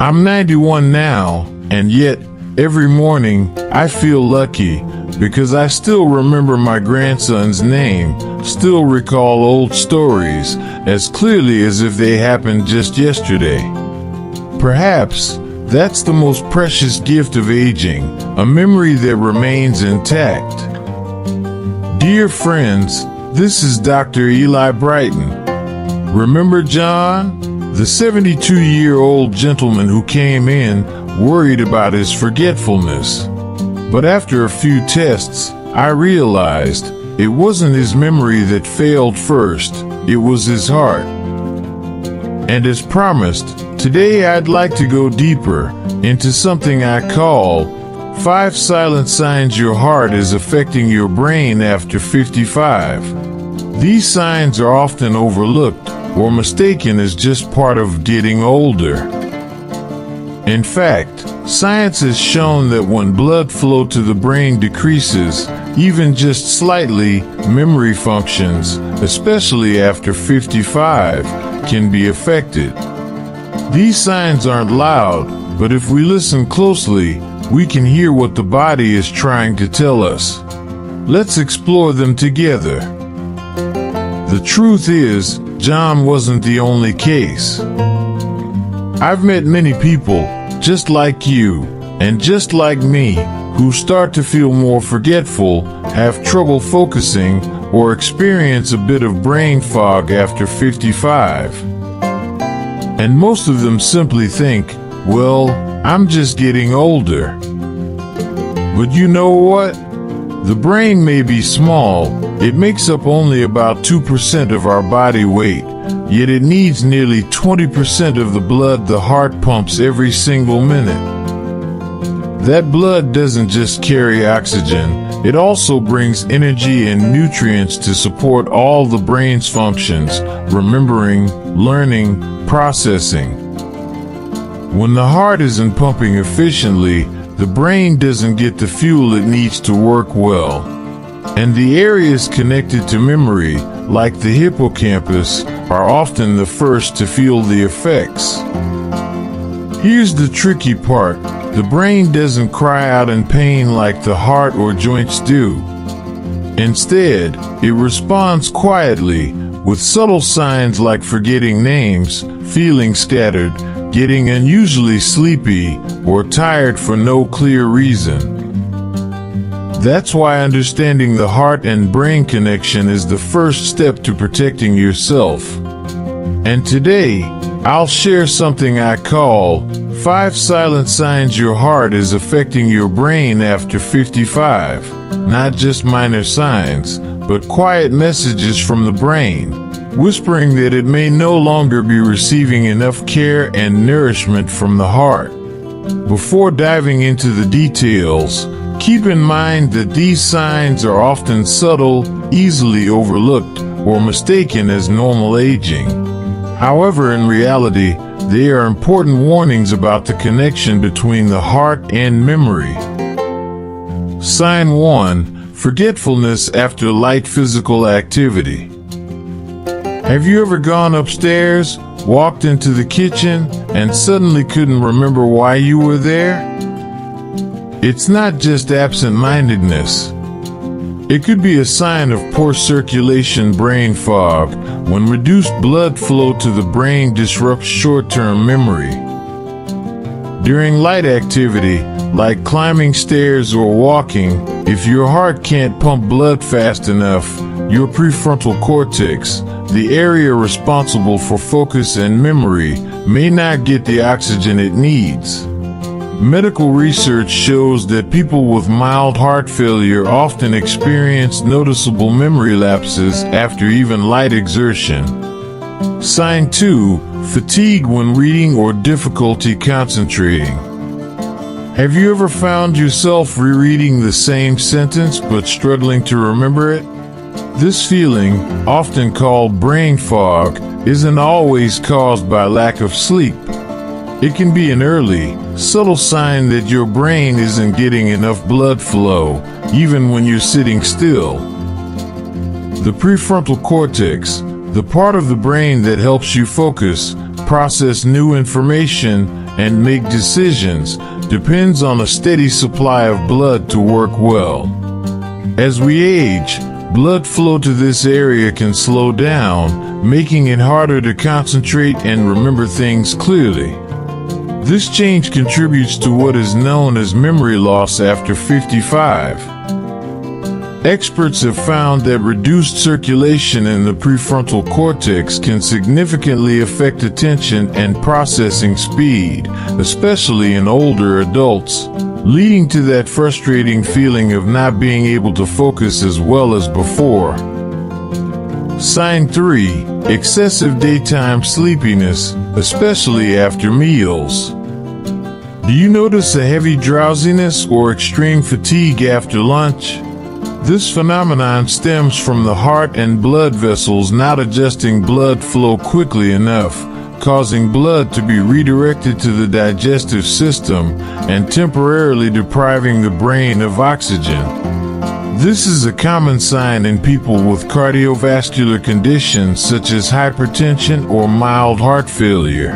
I'm 91 now, and yet every morning I feel lucky because I still remember my grandson's name, still recall old stories as clearly as if they happened just yesterday. Perhaps that's the most precious gift of aging, a memory that remains intact. Dear friends, this is Dr. Eli Brighten. Remember John, the 72-year-old gentleman who came in worried about his forgetfulness? But after a few tests, I realized it wasn't his memory that failed first, it was his heart. And as promised, today I'd like to go deeper into something I call 5 silent signs your heart is affecting your brain after 55. These signs are often overlooked or mistaken as just part of getting older. In fact, science has shown that when blood flow to the brain decreases, even just slightly, memory functions, especially after 55, can be affected. These signs aren't loud, but if we listen closely, we can hear what the body is trying to tell us. Let's explore them together. The truth is, John wasn't the only case. I've met many people, just like you, and just like me, who start to feel more forgetful, have trouble focusing, or experience a bit of brain fog after 55. And most of them simply think, well, I'm just getting older. But you know what? The brain may be small, it makes up only about 2% of our body weight, yet it needs nearly 20% of the blood the heart pumps every single minute. That blood doesn't just carry oxygen, it also brings energy and nutrients to support all the brain's functions, remembering, learning, processing. When the heart isn't pumping efficiently, the brain doesn't get the fuel it needs to work well. And the areas connected to memory, like the hippocampus, are often the first to feel the effects. Here's the tricky part. The brain doesn't cry out in pain like the heart or joints do. Instead, it responds quietly, with subtle signs like forgetting names, feeling scattered, getting unusually sleepy, or tired for no clear reason. That's why understanding the heart and brain connection is the first step to protecting yourself. And today, I'll share something I call 5 silent signs your heart is affecting your brain after 55. Not just minor signs, but quiet messages from the brain, whispering that it may no longer be receiving enough care and nourishment from the heart. Before diving into the details, keep in mind that these signs are often subtle, easily overlooked, or mistaken as normal aging. However, in reality, they are important warnings about the connection between the heart and memory. Sign 1: Forgetfulness after light physical activity. Have you ever gone upstairs, walked into the kitchen, and suddenly couldn't remember why you were there? It's not just absent-mindedness. It could be a sign of poor circulation, brain fog, when reduced blood flow to the brain disrupts short-term memory. During light activity, like climbing stairs or walking, if your heart can't pump blood fast enough, your prefrontal cortex, the area responsible for focus and memory, may not get the oxygen it needs. Medical research shows that people with mild heart failure often experience noticeable memory lapses after even light exertion. Sign 2: Fatigue when reading or difficulty concentrating. Have you ever found yourself rereading the same sentence but struggling to remember it? This feeling, often called brain fog, isn't always caused by lack of sleep. It can be an early, subtle sign that your brain isn't getting enough blood flow, even when you're sitting still. The prefrontal cortex, the part of the brain that helps you focus, process new information, and make decisions depends on a steady supply of blood to work well. As we age, blood flow to this area can slow down, making it harder to concentrate and remember things clearly. This change contributes to what is known as memory loss after 55. Experts have found that reduced circulation in the prefrontal cortex can significantly affect attention and processing speed, especially in older adults, leading to that frustrating feeling of not being able to focus as well as before. Sign 3. Excessive daytime sleepiness, especially after meals. Do you notice a heavy drowsiness or extreme fatigue after lunch? This phenomenon stems from the heart and blood vessels not adjusting blood flow quickly enough, causing blood to be redirected to the digestive system and temporarily depriving the brain of oxygen. This is a common sign in people with cardiovascular conditions such as hypertension or mild heart failure.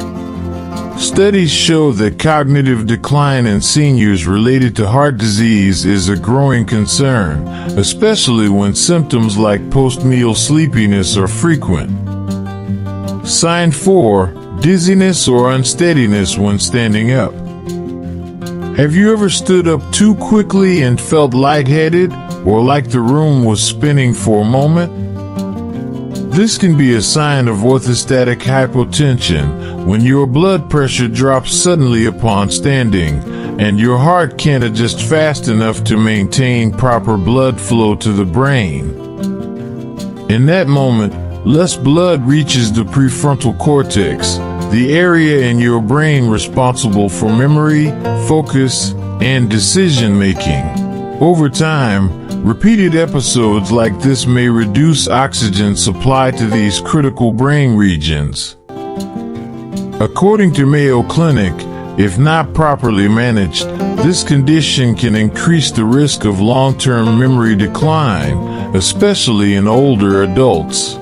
Studies show that cognitive decline in seniors related to heart disease is a growing concern, especially when symptoms like post-meal sleepiness are frequent. Sign 4. Dizziness or unsteadiness when standing up. Have you ever stood up too quickly and felt lightheaded or like the room was spinning for a moment? This can be a sign of orthostatic hypotension, when your blood pressure drops suddenly upon standing, and your heart can't adjust fast enough to maintain proper blood flow to the brain. In that moment, less blood reaches the prefrontal cortex, the area in your brain responsible for memory, focus, and decision-making. Over time, repeated episodes like this may reduce oxygen supply to these critical brain regions. According to Mayo Clinic, if not properly managed, this condition can increase the risk of long-term memory decline, especially in older adults.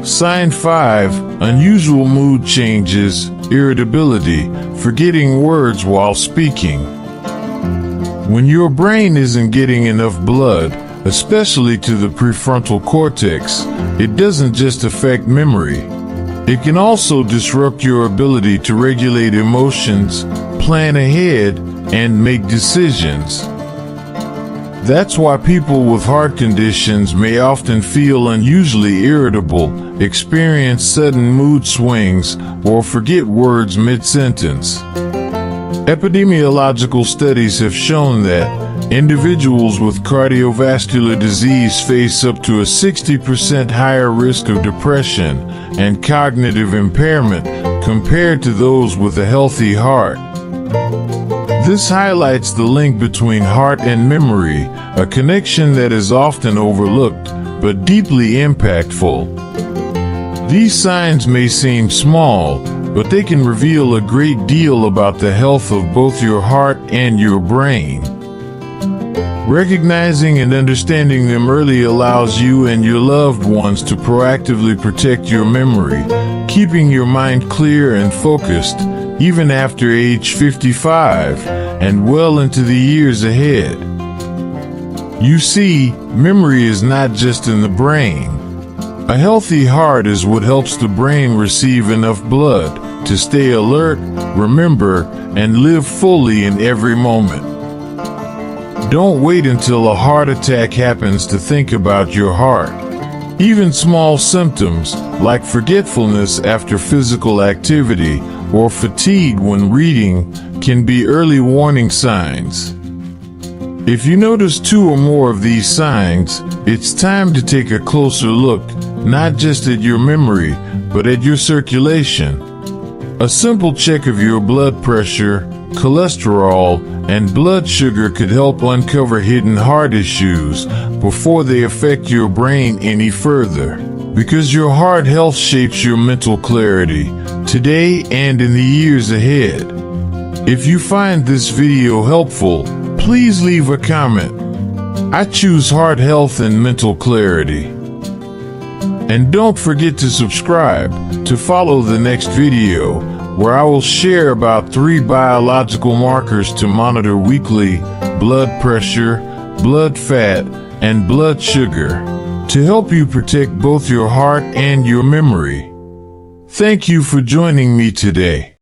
Sign 5. Unusual mood changes, irritability, forgetting words while speaking. When your brain isn't getting enough blood, especially to the prefrontal cortex, it doesn't just affect memory. It can also disrupt your ability to regulate emotions, plan ahead, and make decisions. That's why people with heart conditions may often feel unusually irritable, experience sudden mood swings, or forget words mid-sentence. Epidemiological studies have shown that individuals with cardiovascular disease face up to a 60% higher risk of depression and cognitive impairment compared to those with a healthy heart. This highlights the link between heart and memory, a connection that is often overlooked but deeply impactful. These signs may seem small, but they can reveal a great deal about the health of both your heart and your brain. Recognizing and understanding them early allows you and your loved ones to proactively protect your memory, keeping your mind clear and focused, even after age 55, and well into the years ahead. You see, memory is not just in the brain. A healthy heart is what helps the brain receive enough blood to stay alert, remember, and live fully in every moment. Don't wait until a heart attack happens to think about your heart. Even small symptoms, like forgetfulness after physical activity or fatigue when reading, can be early warning signs. If you notice 2 or more of these signs, it's time to take a closer look, not just at your memory, but at your circulation. A simple check of your blood pressure, cholesterol, and blood sugar could help uncover hidden heart issues before they affect your brain any further. Because your heart health shapes your mental clarity, today and in the years ahead. If you find this video helpful, please leave a comment. I choose heart health and mental clarity. And don't forget to subscribe to follow the next video, where I will share about 3 biological markers to monitor weekly: blood pressure, blood fat, and blood sugar, to help you protect both your heart and your memory. Thank you for joining me today.